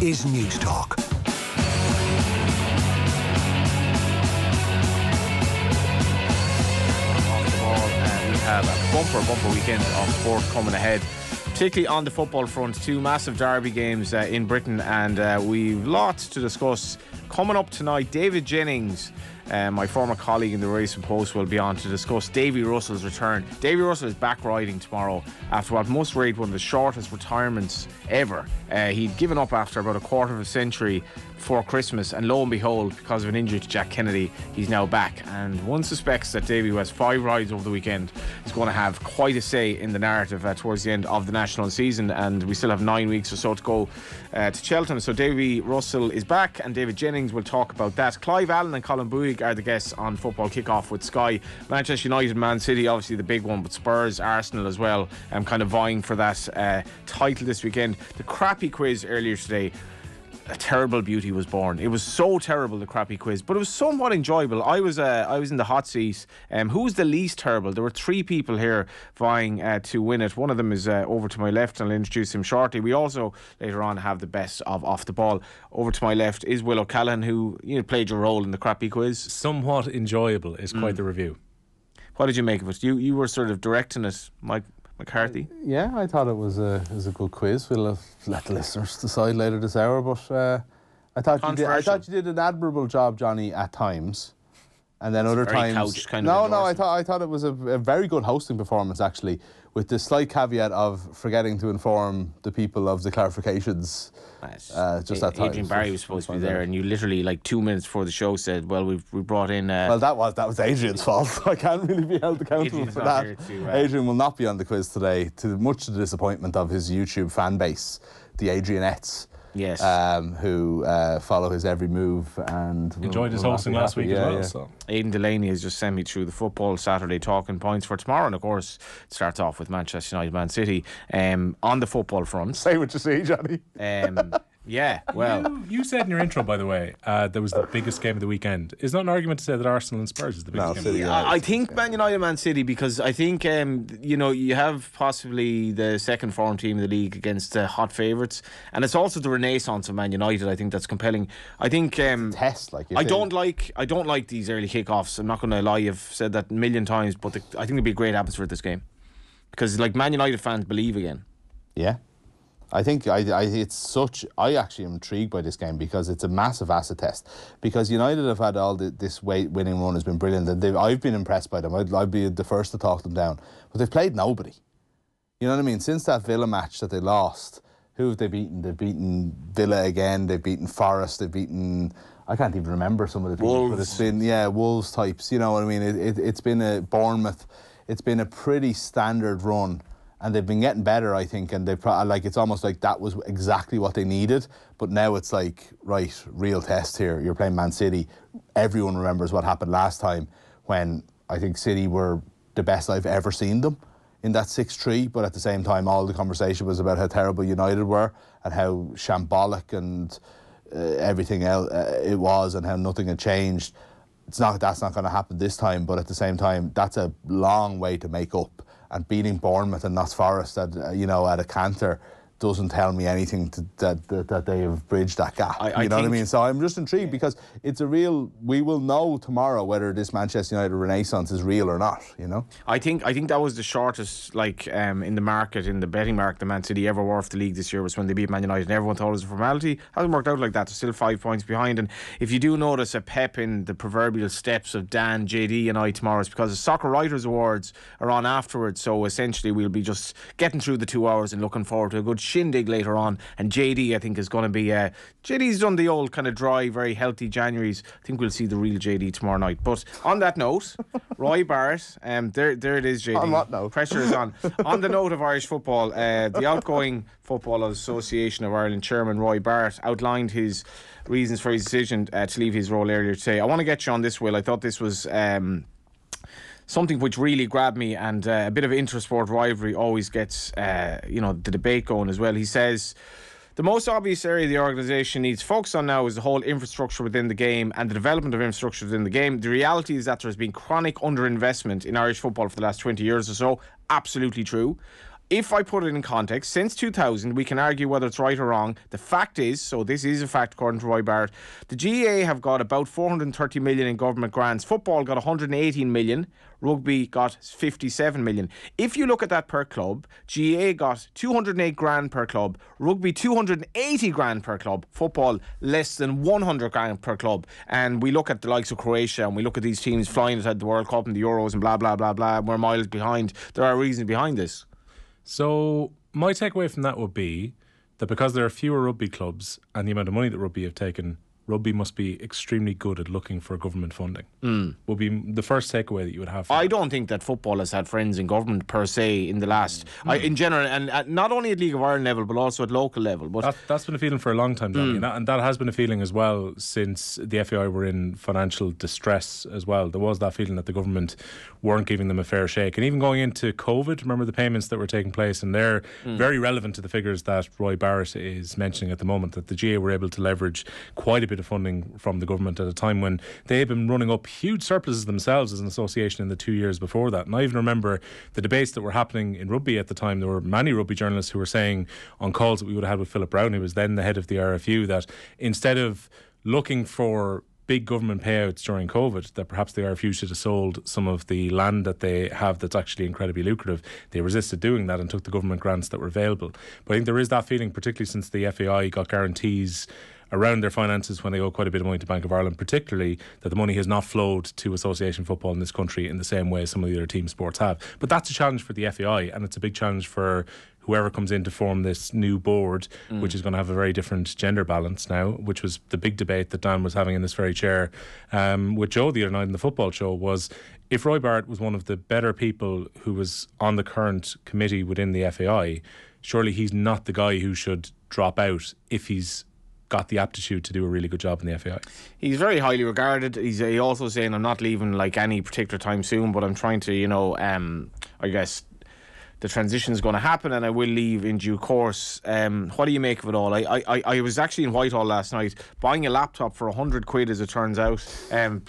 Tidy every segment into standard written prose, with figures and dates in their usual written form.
is News Talk. We have a bumper weekend of sport coming ahead, particularly on the football front. Two massive derby games in Britain, and we've lots to discuss. Coming up tonight, David Jennings, my former colleague in the Racing Post, will be on to discuss Davy Russell's return. Davy Russell is back riding tomorrow after what must rate one of the shortest retirements ever. He'd given up after about a quarter of a century before Christmas, and lo and behold, because of an injury to Jack Kennedy, he's now back. And one suspects that Davy, who has 5 rides over the weekend, is going to have quite a say in the narrative towards the end of the national season, and we still have 9 weeks or so to go to Cheltenham. So Davy Russell is back, and David Jennings will talk about that. Clive Allen and Colin Bouygues are the guests on Football Kickoff with Sky. Manchester United, Man City, obviously the big one, but Spurs, Arsenal as well, kind of vying for that title this weekend. The crappy quiz earlier today, a terrible beauty was born. It was so terrible, the crappy quiz, but it was somewhat enjoyable. I was in the hot seat. Who was the least terrible? There were 3 people here vying to win it. One of them is over to my left, and I'll introduce him shortly. We also later on have the best of Off the Ball. Over to my left is Will O'Callaghan, who played your role in the crappy quiz. Somewhat enjoyable is quite the review. What did you make of it? You were sort of directing it, McCarthy. Yeah, I thought it was a good quiz. We'll let the listeners decide later this hour, but I thought you did an admirable job, Johnny, at times, and then other times. I thought it was a very good hosting performance, actually, with the slight caveat of forgetting to inform the people of the clarifications. Just at times. Adrian Barry was supposed to be there, and you literally, like 2 minutes before the show, said, "Well, we brought in." Well, that was Adrian's fault. I can't really be held accountable for that. Adrian will not be on the quiz today, much to the disappointment of his YouTube fan base, the Adrianettes. Yes. Who follow his every move and enjoyed his hosting last week as well. So. Aidan Delaney has just sent me through the Football Saturday talking points for tomorrow, and of course it starts off with Manchester United, Man City. On the football front, say what you see, Johnny. Yeah, well, you said in your intro, by the way, there was the biggest game of the weekend. Is that an argument to say that Arsenal and Spurs is the biggest game? I think Man United, Man City, because I think you have possibly the second form team in the league against the hot favourites, and it's also the renaissance of Man United. I think that's compelling. I think test I don't like these early kickoffs. I'm not going to lie. I've said that a million times, but I think it'll be a great atmosphere at this game because Man United fans believe again. Yeah. I think I actually am intrigued by this game because it's a massive acid test. Because United have had all this winning run has been brilliant, and I've been impressed by them. I'd be the first to talk them down, but they've played nobody. You know what I mean? Since that Villa match that they lost, who have they beaten? They've beaten Villa again. They've beaten Forest. They've beaten, I can't even remember some of the teams, Wolves. but it's been Wolves types. You know what I mean? It's been a Bournemouth. It's been a pretty standard run. And they've been getting better, I think, and it's almost like that was exactly what they needed. But now it's like, right, real test here. You're playing Man City. Everyone remembers what happened last time when I think City were the best I've ever seen them in that 6-3. But at the same time, all the conversation was about how terrible United were and how shambolic and everything else it was, and how nothing had changed. That's not going to happen this time. But at the same time, that's a long way to make up. And beating Bournemouth and Notts Forest at a canter doesn't tell me anything that they have bridged that gap. You know what I mean? So I'm just intrigued because it's we will know tomorrow whether this Manchester United renaissance is real or not, you know? I think that was the shortest, in the market, in the betting market, the Man City ever were for the league this year was when they beat Man United, and everyone thought it was a formality. Hasn't worked out like that. They're still 5 points behind, and if you do notice a pep in the proverbial steps of Dan, JD and I tomorrow, it's because the Soccer Writers Awards are on afterwards, so essentially we'll be just getting through the 2 hours and looking forward to a good shindig later on. And JD, I think, is going to be JD's done the old kind of dry, very healthy Januaries. I think we'll see the real JD tomorrow night. But on that note, Roy Barrett, there it is, JD. On what note? Pressure is on. On the note of Irish football, the outgoing Football Association of Ireland chairman Roy Barrett outlined his reasons for his decision to leave his role earlier today. I want to get you on this, Will. I thought this was something which really grabbed me, and a bit of inter-sport rivalry always gets the debate going as well. He says the most obvious area the organisation needs to focus on now is the whole infrastructure within the game and the development of infrastructure within the game. The reality is that there has been chronic underinvestment in Irish football for the last 20 years or so. Absolutely true. if I put it in context, since 2000, we can argue whether it's right or wrong. The fact is, so this is a fact according to Roy Barrett, the GAA have got about 430 million in government grants. Football got 118 million. Rugby got 57 million. If you look at that per club, GAA got 208 grand per club, Rugby 280 grand per club, football less than 100 grand per club. And we look at the likes of Croatia and we look at these teams flying at the World Cup and the Euros and blah, blah, blah, blah, and we're miles behind. There are reasons behind this. So my takeaway from that would be that because there are fewer rugby clubs and the amount of money that rugby have taken, rugby must be extremely good at looking for government funding. Would be the first takeaway that you would have. I don't think that football has had friends in government per se in the last, in general, and not only at League of Ireland level but also at local level. But that's been a feeling for a long time, Johnny, and that has been a feeling as well since the FAI were in financial distress as well. There was that feeling that the government weren't giving them a fair shake, and even going into COVID, remember the payments that were taking place, and they're very relevant to the figures that Roy Barrett is mentioning at the moment, that the GA were able to leverage quite a bit of funding from the government at a time when they had been running up huge surpluses themselves as an association in the 2 years before that. And I even remember the debates that were happening in rugby at the time. There were many rugby journalists who were saying on calls that we would have had with Philip Brown, who was then the head of the RFU, that instead of looking for big government payouts during COVID, that perhaps the RFU should have sold some of the land that they have that's actually incredibly lucrative. They resisted doing that and took the government grants that were available. But I think there is that feeling, particularly since the FAI got guarantees around their finances when they owe quite a bit of money to Bank of Ireland, particularly that the money has not flowed to association football in this country in the same way some of the other team sports have. But that's a challenge for the FAI, and it's a big challenge for whoever comes in to form this new board, which is going to have a very different gender balance now, which was the big debate that Dan was having in this very chair with Joe the other night in the football show, was if Roy Barrett was one of the better people who was on the current committee within the FAI, surely he's not the guy who should drop out if he's got the aptitude to do a really good job in the FAI. He's very highly regarded. He's also saying, I'm not leaving like any particular time soon, but I'm trying to, I guess the transition is going to happen and I will leave in due course. What do you make of it all? I was actually in Whitehall last night buying a laptop for 100 quid as it turns out,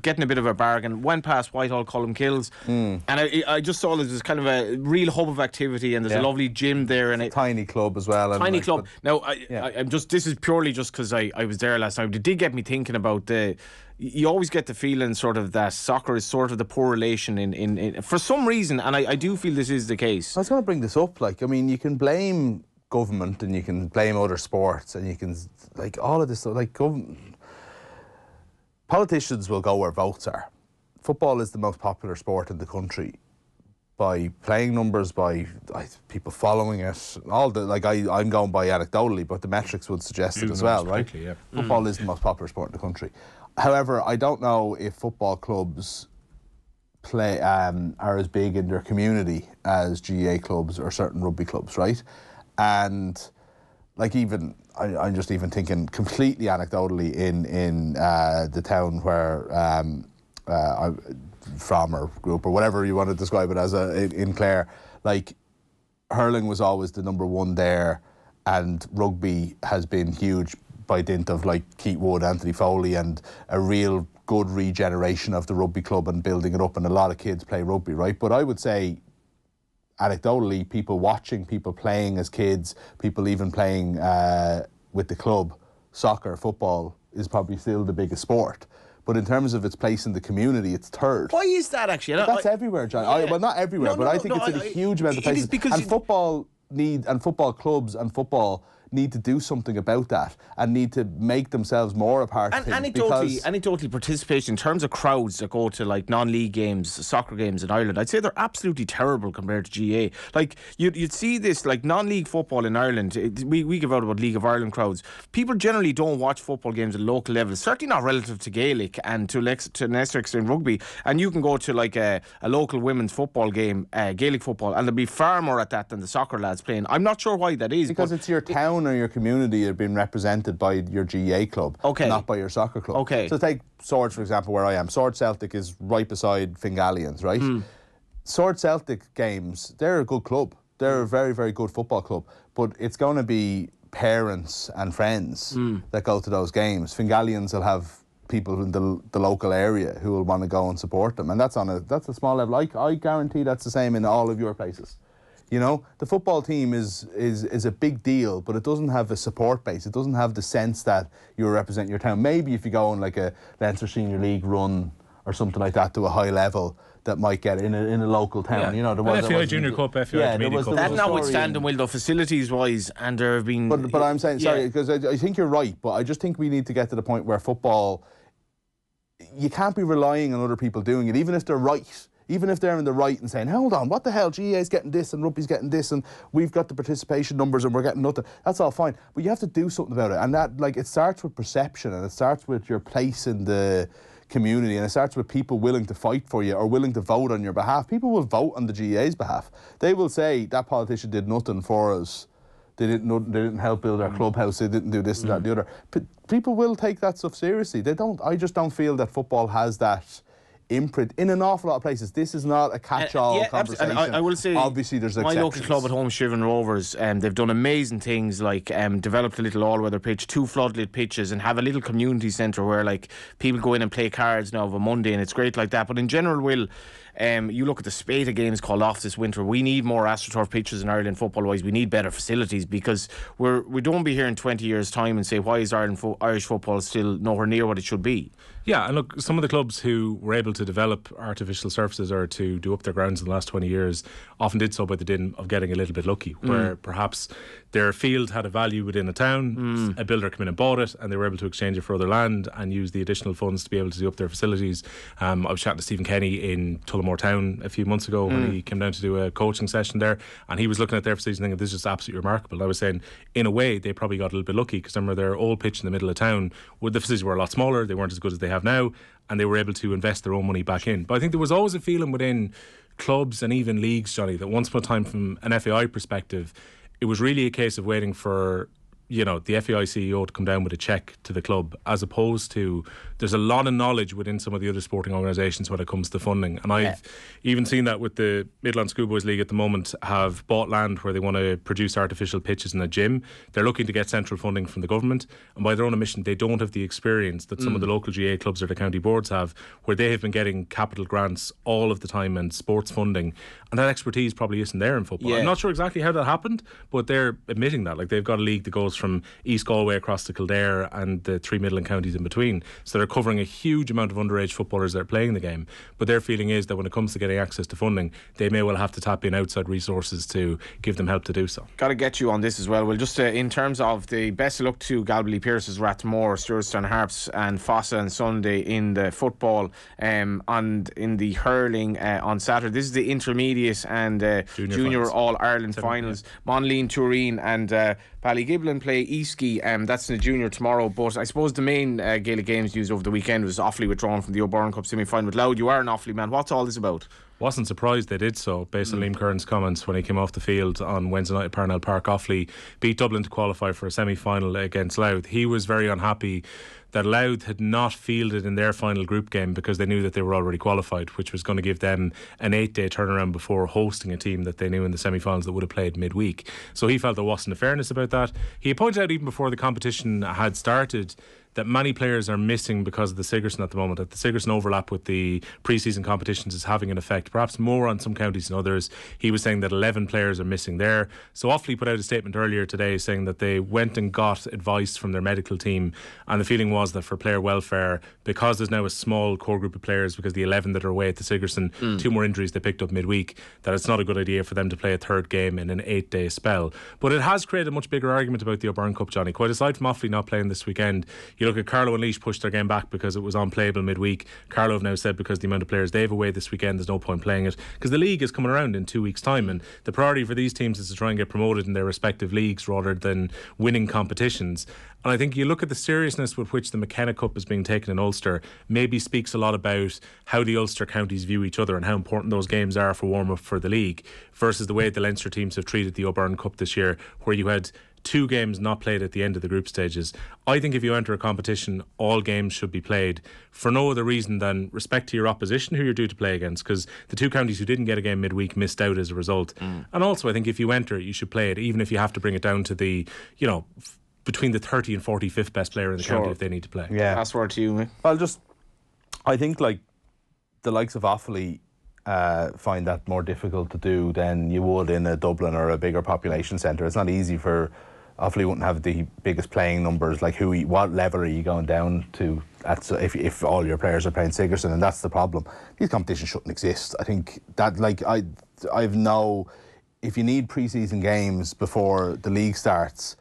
getting a bit of a bargain, went past Whitehall Column Kills and I just saw this kind of a real hub of activity, and there's a lovely gym there, and it's a tiny club as well. Tiny club. Now I'm just, this is purely just because I was there last night. It did get me thinking about you always get the feeling sort of that soccer is sort of the poor relation in for some reason, and I do feel this is the case. I was going to bring this up. You can blame government and you can blame other sports and you can, all of this stuff, politicians will go where votes are. Football is the most popular sport in the country by playing numbers, by people following it, I'm going by anecdotally, but the metrics would suggest it as well, right? Yeah. Football is the most popular sport in the country. However, I don't know if football clubs are as big in their community as GAA clubs or certain rugby clubs, right? And I'm just even thinking completely anecdotally in the town where I'm from, or group, or whatever you want to describe it as, in Clare, hurling was always the number one there, and rugby has been huge by dint of Keith Wood, Anthony Foley, and a real good regeneration of the rugby club and building it up, and a lot of kids play rugby, right? But I would say, anecdotally, people watching, people playing as kids, people even playing with the club, soccer, football is probably still the biggest sport. But in terms of its place in the community, it's third. Why is that actually? That's everywhere, John. Yeah. Well, not everywhere, but I think it's in a huge amount of places. And football clubs and football need to do something about that and need to make themselves more a part of things. Anecdotally, participation in terms of crowds that go to non-league games, soccer games in Ireland, I'd say they're absolutely terrible compared to GAA. You'd see this non-league football in Ireland. We give out about League of Ireland crowds. People generally don't watch football games at local level, certainly not relative to Gaelic and to an lesser extent rugby. And you can go to a local women's football game, Gaelic football, and there'll be far more at that than the soccer lads playing. I'm not sure why that is. Because it's your town or your community are being represented by your GAA club, not by your soccer club. Okay. So take Swords, for example, where I am. Swords Celtic is right beside Fingallians, right? Swords Celtic games, they're a good club. They're a very, very good football club. But it's going to be parents and friends that go to those games. Fingallians will have people in the local area who will want to go and support them. And that's a small level. I guarantee that's the same in all of your places. You know, the football team is a big deal, but it doesn't have a support base. It doesn't have the sense that you represent your town. Maybe if you go on like a Leinster Senior League run or something like that to a high level, that might get in a local town. You know, there was FAI Junior Cup, FAI Intermediate Cup. That notwithstanding, will though, facilities-wise, and there have been... But I'm saying, sorry, because I think you're right, but I just think we need to get to the point where football, you can't be relying on other people doing it, even if they're right. Even if they're in the right and saying, hold on, what the hell, GAA's getting this and Rugby's getting this and we've got the participation numbers and we're getting nothing. That's all fine. But you have to do something about it. And that, like, it starts with perception and it starts with your place in the community and it starts with people willing to fight for you or willing to vote on your behalf. People will vote on the GAA's behalf. They will say, that politician did nothing for us. They didn't help build our clubhouse. They didn't do this and that and the other. People will take that stuff seriously. They don't. I just don't feel that football has that imprint in an awful lot of places. This is not a catch-all conversation. And I will say, obviously there's exceptions. My local club at home, Shivan Rovers, they've done amazing things, like developed a little all-weather pitch, 2 floodlit pitches, and have a little community centre where like people go in and play cards now of a Monday, and it's great like that. But in general, Will, you look at the spate of games called off this winter. We need more AstroTurf pitches in Ireland football-wise. We need better facilities, because we don't be here in 20 years' time and say, why is Irish football still nowhere near what it should be? Yeah, and look, some of the clubs who were able to develop artificial surfaces or to do up their grounds in the last 20 years often did so by the din of getting a little bit lucky, where perhaps their field had a value within a town, a builder came in and bought it, and they were able to exchange it for other land and use the additional funds to be able to do up their facilities. I was chatting to Stephen Kenny in Tullamore Town a few months ago when he came down to do a coaching session there, and he was looking at their facilities and thinking, this is just absolutely remarkable. And I was saying, in a way, they probably got a little bit lucky, because remember, their old pitch in the middle of town, where the facilities were a lot smaller, they weren't as good as they have now, and they were able to invest their own money back in. But I think there was always a feeling within clubs and even leagues, Johnny, that once upon a time, from an FAI perspective, it was really a case of waiting for, you know, the FAI CEO to come down with a cheque to the club, as opposed to, there's a lot of knowledge within some of the other sporting organisations when it comes to funding. And I've even seen that with the Midland Schoolboys League at the moment, have bought land where they want to produce artificial pitches in a gym. They're looking to get central funding from the government, and by their own admission, they don't have the experience that some of the local GAA clubs or the county boards have, where they have been getting capital grants all of the time and sports funding, and that expertise probably isn't there in football. I'm not sure exactly how that happened, but they're admitting that. Like, they've got a league that goes from East Galway across to Kildare and the 3 Midland counties in between, so they're covering a huge amount of underage footballers that are playing the game. But their feeling is that when it comes to getting access to funding, they may well have to tap in outside resources to give them help to do so. Got to get you on this as well. Well, just in terms of the best of luck to Galbally Pierce's Rathmore, Stewartstown Harps and Fossa on Sunday in the football, and in the hurling on Saturday. This is the intermediate and junior All-Ireland finals. Monleen, Tureen and Ballygiblin play Eastkey. That's in the junior tomorrow. But I suppose the main Gaelic Games news over the weekend was Offaly withdrawn from the O'Byrne Cup semi-final. With Loud, you are an Offaly man. What's all this about? Wasn't surprised they did so, based on Liam Curran's comments when he came off the field on Wednesday night at Parnell Park. Offaly beat Dublin to qualify for a semi-final against Louth. He was very unhappy that Louth had not fielded in their final group game, because they knew that they were already qualified, which was going to give them an 8-day turnaround before hosting a team that they knew in the semi-finals that would have played midweek. So he felt there wasn't a fairness about that. He pointed out even before the competition had started that many players are missing because of the Sigerson at the moment, that the Sigerson overlap with the pre-season competitions is having an effect, perhaps more on some counties than others. He was saying that 11 players are missing there. So Offaly put out a statement earlier today saying that they went and got advice from their medical team, and the feeling was that for player welfare, because there's now a small core group of players, because the 11 that are away at the Sigerson, 2 more injuries they picked up midweek, that it's not a good idea for them to play a third game in an 8-day spell. But it has created a much bigger argument about the O'Byrne Cup, Johnny. Quite aside from Offaly not playing this weekend, you look at Carlow and Laois pushed their game back because it was unplayable midweek. Carlow have now said because the amount of players they have away this weekend, there's no point playing it, because the league is coming around in 2 weeks' time, and the priority for these teams is to try and get promoted in their respective leagues rather than winning competitions. And I think you look at the seriousness with which the McKenna Cup is being taken in Ulster, maybe speaks a lot about how the Ulster counties view each other and how important those games are for warm-up for the league, versus the way the Leinster teams have treated the O'Byrne Cup this year, where you had 2 games not played at the end of the group stages. I think if you enter a competition, all games should be played for no other reason than respect to your opposition who you're due to play against, because the 2 counties who didn't get a game midweek missed out as a result. And also I think if you enter, you should play it, even if you have to bring it down to the, you know, between the 30 and 45th best player in the county if they need to play. Yeah. Last word to you, Mick. Well, I think like the likes of Offaly find that more difficult to do than you would in a Dublin or a bigger population centre. It's not easy for. Offaly wouldn't have the biggest playing numbers. Like what level are you going down to? If all your players are playing Sigerson, and that's the problem. These competitions shouldn't exist. I think that if you need pre-season games before the league starts.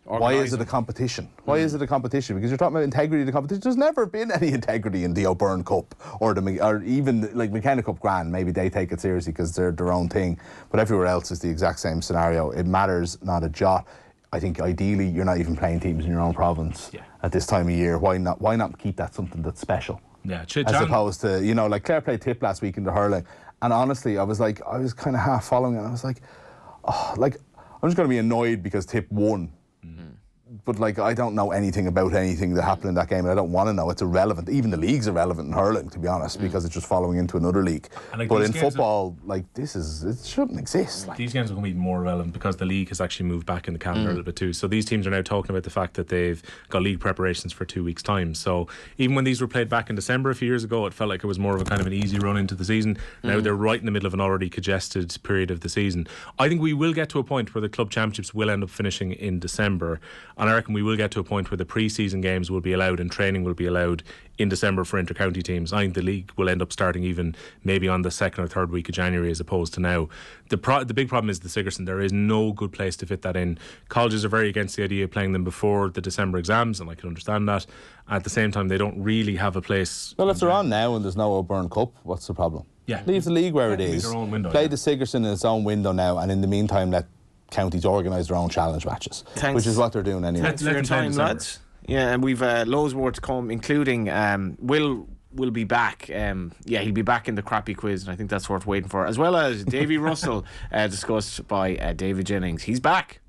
Why is it a competition? Why is it a competition? Because you're talking about integrity of the competition. There's never been any integrity in the O'Byrne Cup or even like McKenna Cup Grand. Maybe they take it seriously because they're their own thing. But everywhere else is the exact same scenario. It matters not a jot. I think ideally you're not even playing teams in your own province at this time of year. Why not keep that something that's special? Yeah, as opposed to, like Clare played Tip last week in the hurling. And honestly, I was kind of half following it. I was like, I'm just going to be annoyed because Tip won. But I don't know anything about anything that happened in that game, and I don't want to know. It's irrelevant. Even the league's irrelevant in hurling, to be honest, because it's just following into another league. But in football, it shouldn't exist. These games are going to be more relevant because the league has actually moved back in the calendar a little bit too. So these teams are now talking about the fact that they've got league preparations for 2 weeks' time. So even when these were played back in December a few years ago, it felt like it was more of a kind of an easy run into the season. Now they're right in the middle of an already congested period of the season. I think we will get to a point where the club championships will end up finishing in December, and I reckon we will get to a point where the pre-season games will be allowed and training will be allowed in December for inter-county teams. I think the league will end up starting even maybe on the second or third week of January as opposed to now. The big problem is the Sigerson. There is no good place to fit that in. Colleges are very against the idea of playing them before the December exams, and I can understand that. At the same time, they don't really have a place. Well, if they're on now and there's no O'Byrne Cup, what's the problem? Yeah, leave the league where it is. Their own window, play the Sigerson in its own window now, and in the meantime let counties organise their own challenge matches. Thanks. Which is what they're doing anyway. Thanks for your time, lads. Yeah, and we've loads more to come, including Will be back. He'll be back in the crappy quiz, and I think that's worth waiting for, as well as Davy Russell, discussed by David Jennings. He's back.